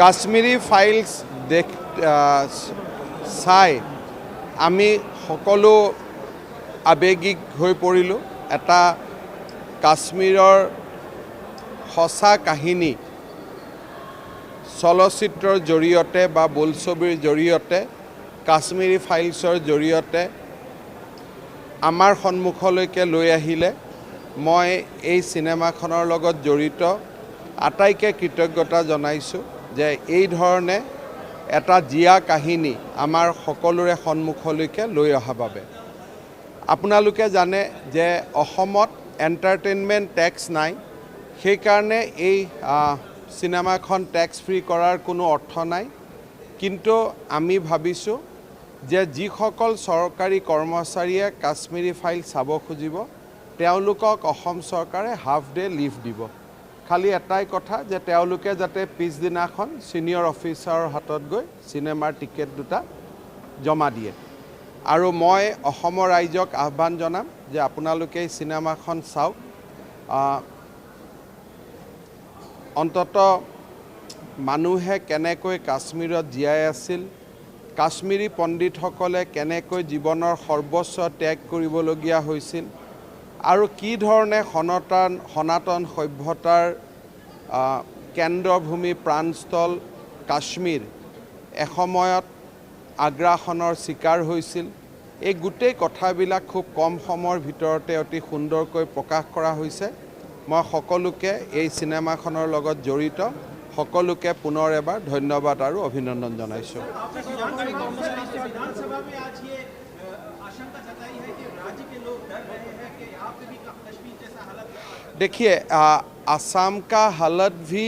Kashmiri files চাই আমি সকলো আবেগিক হৈ পৰিলোঁ। এটা কাশ্মীৰৰ সঁচা কাহিনী চলচ্চিত্ৰৰ জৰিয়তে বা বোলছবিৰ জৰিয়তে কাশ্মীৰী ফাইলছৰ জৰিয়তে আমাৰ সন্মুখলৈকে লৈ আহিলে মই এই চিনেমাখনৰ লগত জড়িত আটাইকে কৃতজ্ঞতা জনাইছোঁ যে এই ধৰণে এটা জিয়া কাহিনী আমাৰ সকলোৰে সন্মুখলৈকে লৈ অহা বাবে। আপোনালোকে জানে যে অসমত এণ্টাৰটেইনমেণ্ট টেক্স নাই, সেইকাৰণে এই চিনেমাখন টেক্স ফ্ৰী কৰাৰ কোনো অৰ্থ নাই। কিন্তু আমি ভাবিছোঁ যে যিসকল চৰকাৰী কৰ্মচাৰীয়ে কাশ্মীৰী ফাইল চাব খুজিব তেওঁলোকক অসম চৰকাৰে হাফ ডে লিভ দিব। খালি এটাই কথা যে তেওঁলোকে যাতে পিছদিনাখন ছিনিয়ৰ অফিচাৰৰ হাতত গৈ চিনেমাৰ টিকেট দুটা জমা দিয়ে। আৰু মই অসমৰ ৰাইজক আহ্বান জনাম যে আপোনালোকে এই চিনেমাখন চাওক। অন্তত মানুহে কেনেকৈ কাশ্মীৰত জীয়াই আছিল, কাশ্মীৰী পণ্ডিতসকলে কেনেকৈ জীৱনৰ সৰ্বোচ্চ ত্যাগ কৰিবলগীয়া হৈছিল আৰু কি ধৰণে সনাতন সভ্যতাৰ কেন্দ্ৰভূমি প্ৰাণস্থল কাশ্মীৰ এসময়ত আগ্ৰাসনৰ চিকাৰ হৈছিল, এই গোটেই কথাবিলাক খুব কম সময়ৰ ভিতৰতে অতি সুন্দৰকৈ প্ৰকাশ কৰা হৈছে। মই সকলোকে এই চিনেমাখনৰ লগত জড়িত সকলোকে পুনৰ এবাৰ ধন্যবাদ আৰু অভিনন্দন জনাইছোঁ। देखिए, असम का हालत भी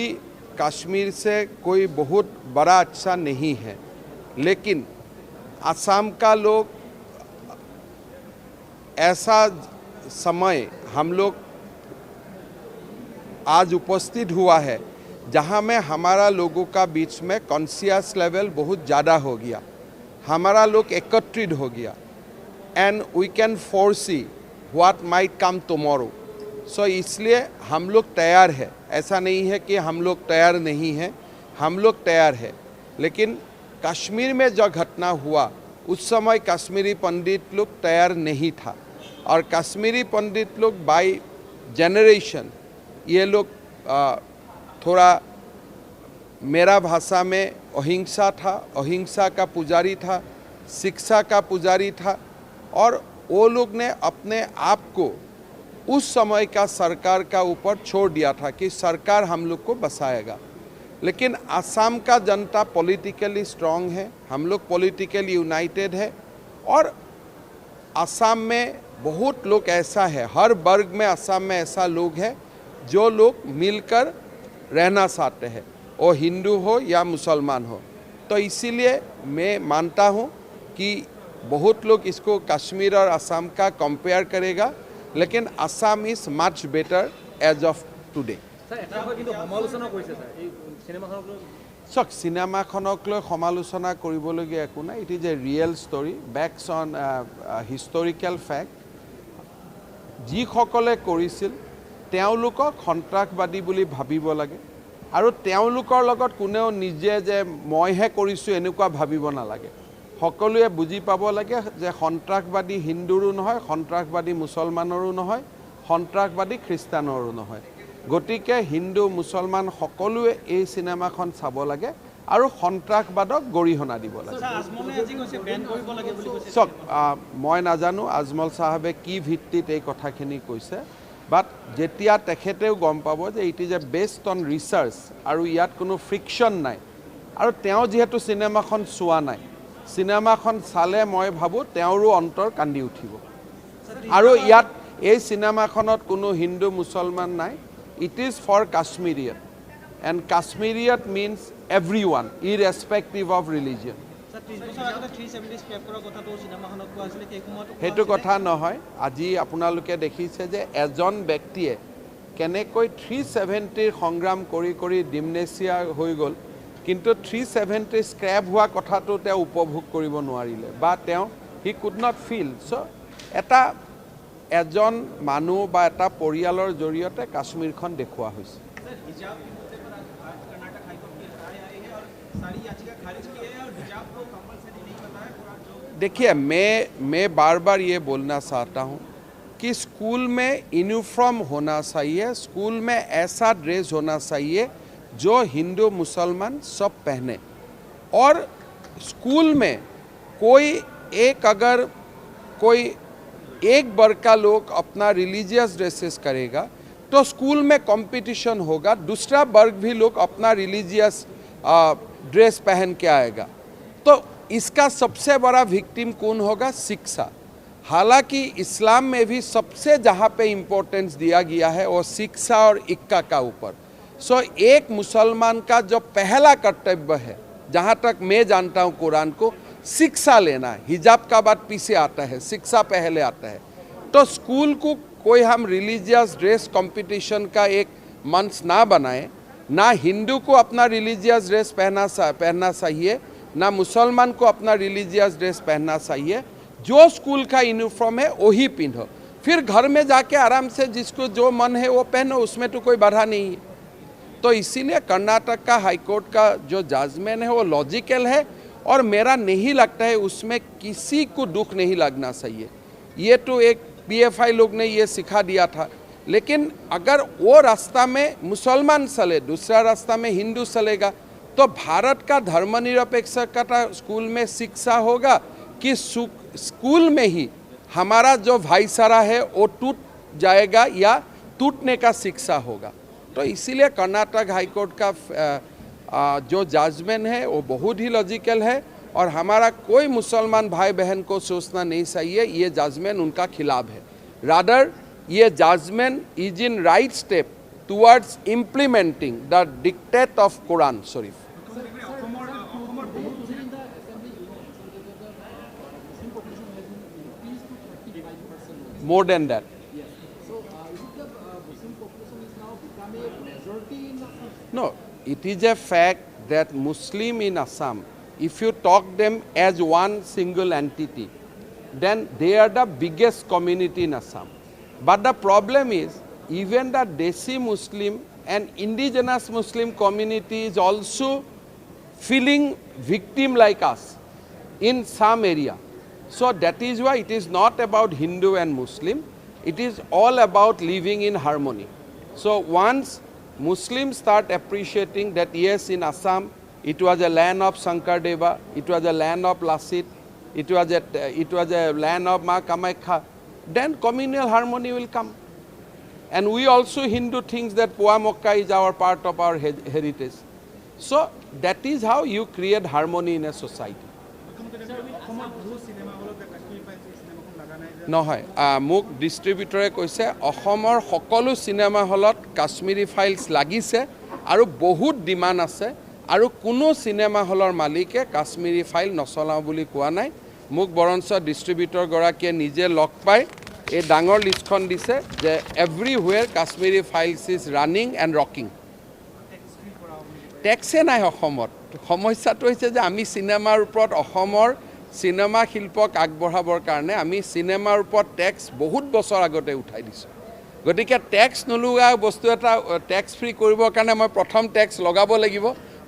कश्मीर से कोई बहुत बड़ा अच्छा नहीं है, लेकिन असम का लोग ऐसा समय हम लोग आज उपस्थित हुआ है जहाँ में हमारा लोगों का बीच में कॉन्शियस लेवल बहुत ज़्यादा हो गया, हमारा लोग एकत्रित हो गया and we can foresee what might come tomorrow. So इसलिए हम लोग तैयार है, ऐसा नहीं है कि हम लोग तैयार नहीं हैं, हम लोग तैयार है। लेकिन कश्मीर में जो घटना हुआ उस समय कश्मीरी पंडित लोग तैयार नहीं था और कश्मीरी पंडित लोग बाय जनरेशन ये लोग थोड़ा मेरा भाषा में अहिंसा था, अहिंसा का पुजारी था, शिक्षा का पुजारी था और वो लोग ने अपने आप को उस समय का सरकार का ऊपर छोड़ दिया था कि सरकार हम लोग को बसाएगा। लेकिन असम का जनता पॉलिटिकली स्ट्रांग है, हम लोग पॉलिटिकली यूनाइटेड है और असम में बहुत लोग ऐसा है, हर वर्ग में असम में ऐसा लोग हैं जो लोग मिलकर रहना चाहते हैं, वो हिंदू हो या मुसलमान हो। तो इसीलिए मैं मानता हूँ कि बहुत लोग इसको कश्मीर और असम का कंपेयर करेगा, लेकिन Assam is much better as of today. चक सिनेमाखनक লৈ সমালোচনা কৰিবলগীয়া একো নাই। It is a real story backs on historical fact. যিসকলে কৰিছিল তেওঁলোকক সন্ত্ৰাসবাদী বুলি ভাবিব লাগে আৰু তেওঁলোকৰ লগত কোনেও নিজে যে মইহে কৰিছোঁ এনেকুৱা ভাবিব নালাগে। সকলোৱে বুজি পাব লাগে যে সন্ত্ৰাসবাদী হিন্দুৰো নহয়, সন্ত্ৰাসবাদী মুছলমানৰো নহয়, সন্ত্ৰাসবাদী খ্ৰীষ্টানৰো নহয়। গতিকে হিন্দু মুছলমান সকলোৱে এই চিনেমাখন চাব লাগে আৰু সন্ত্ৰাসবাদক গৰিহণা দিব লাগে। চক মই নাজানো আজমল চাহাবে কি ভিত্তিত এই কথাখিনি কৈছে, বাট যেতিয়া তেখেতেও গম পাব যে it is A based on research আৰু ইয়াত কোনো ফ্ৰিকশ্যন নাই আৰু তেওঁ যিহেতু চিনেমাখন চোৱা নাই, চিনেমাখন চালে মই ভাবোঁ তেওঁৰো অন্তৰ কান্দি উঠিব। আৰু ইয়াত এই চিনেমাখনত কোনো হিন্দু মুছলমান নাই, it is for Kashmirian and Kashmirian means every one irrespective of religion. সেইটো কথা নহয়। আজি আপোনালোকে দেখিছে যে এজন ব্যক্তিয়ে কেনেকৈ 370 সংগ্ৰাম কৰি কৰি ডিমনেচিয়া হৈ গ'ল, কিন্তু 370 স্ক্ৰেপ হোৱা কথাটো তেওঁ উপভোগ কৰিব নোৱাৰিলে বা তেওঁ হি কুড নট ফিল। চ' এটা এজন মানুহ বা এটা পৰিয়ালৰ জৰিয়তে কাশ্মীৰখন দেখুওৱা হৈছে। देखिए, मैं बार बार ये बोलना चाहता हूँ कि स्कूल में यूनिफॉर्म होना चाहिए, स्कूल में ऐसा ड्रेस होना चाहिए जो हिंदू मुसलमान सब पहने। और स्कूल में अगर कोई एक वर्ग का लोग अपना रिलीजियस ड्रेसेस करेगा तो स्कूल में कंपटीशन होगा, दूसरा वर्ग भी लोग अपना रिलीजियस ड्रेस पहन के आएगा, तो इसका सबसे बड़ा विक्टिम कौन होगा? शिक्षा। हालांकि इस्लाम में भी सबसे जहाँ पे इम्पोर्टेंस दिया गया है वो शिक्षा और इक्का का ऊपर। सो एक मुसलमान का जो पहला कर्तव्य है, जहाँ तक मैं जानता हूँ कुरान को, शिक्षा लेना। हिजाब का बात पीछे आता है, शिक्षा पहले आता है। तो स्कूल को कोई हम रिलीजियस ड्रेस कंपटीशन का एक मंच ना बनाए, ना हिंदू को अपना रिलीजियस ड्रेस पहनना चाहिए, ना मुसलमान को अपना रिलीजियस ड्रेस पहनना चाहिए। जो स्कूल का यूनिफॉर्म है वही पहनो, फिर घर में जाके आराम से जिसको जो मन है वो पहनो, उसमें तो कोई बाधा नहीं है। तो इसीलिए कर्नाटक का हाईकोर्ट का जो जजमेंट है वो लॉजिकल है और मेरा नहीं लगता है उसमें किसी को दुख नहीं लगना चाहिए। ये तो एक PFI लोग ने ये सिखा दिया था, लेकिन अगर वो रास्ता में मुसलमान चले, दूसरा रास्ता में हिंदू चलेगा, तो भारत का धर्मनिरपेक्षता स्कूल में शिक्षा होगा कि स्कूल में ही हमारा जो भाईचारा है वो टूट जाएगा या टूटने का शिक्षा होगा। तो इसीलिए कर्नाटक हाईकोर्ट का जो जजमेंट है वो बहुत ही लॉजिकल है और हमारा कोई मुसलमान भाई बहन को सोचना नहीं चाहिए ये जजमेंट उनका खिलाफ है। रादर ये judgement is in right step towards implementing the dictate of Quran Sharif. More than that. Yes. So, is it the Muslim population is now becoming a majority in Assam? No, it is a fact that Muslim in Assam, if you talk them as one single entity, then they are the biggest community in Assam. But the problem is, even the Desi Muslim and indigenous Muslim community is also feeling victim like us in some area. So that is why it is not about Hindu and Muslim, it is all about living in harmony. So once Muslims start appreciating that yes, in Assam it was a land of Shankardeva, it was a land of Lasit, it was a land of Ma Kamaikha, then communal harmony will come. And we also Hindu thinks that Puamokka is our part of our heritage. So that is how you create harmony in a society. নহয়, মোক ডিষ্ট্ৰিবিউটৰে কৈছে অসমৰ সকলো cinema হলত Kashmiri files লাগিছে আৰু বহুত demand আছে আৰু কোনো চিনেমা হলৰ মালিকে কাশ্মীৰী ফাইল নচলাওঁ বুলি কোৱা নাই। মোক বৰঞ্চ ডিষ্ট্ৰিবিউটৰ গৰাকীয়ে নিজে লগ পাই এই ডাঙৰ লিষ্টখন দিছে যে everywhere Kashmiri files is running and rocking. টেক্সে নাই অসমত। সমস্যাটো হৈছে যে আমি চিনেমাৰ ওপৰত অসমৰ চিনেমা শিল্পক আগবঢ়াবৰ কাৰণে আমি চিনেমাৰ ওপৰত টেক্স বহুত বছৰ আগতে উঠাই দিছোঁ। গতিকে টেক্স নলগা বস্তু এটা টেক্স ফ্ৰী কৰিবৰ কাৰণে মই প্ৰথম টেক্স লগাব লাগিব,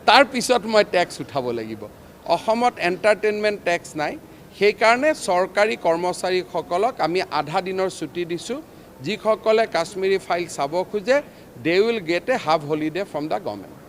তাৰ পিছত মই টেক্স উঠাব লাগিব। অসমত এণ্টাৰটেইনমেণ্ট টেক্স নাই, সেইকাৰণে চৰকাৰী কৰ্মচাৰীসকলক আমি আধা দিনৰ ছুটি দিছোঁ। যিসকলে কাশ্মীৰী ফাইল চাব খোজে, they will get A half holiday from the government.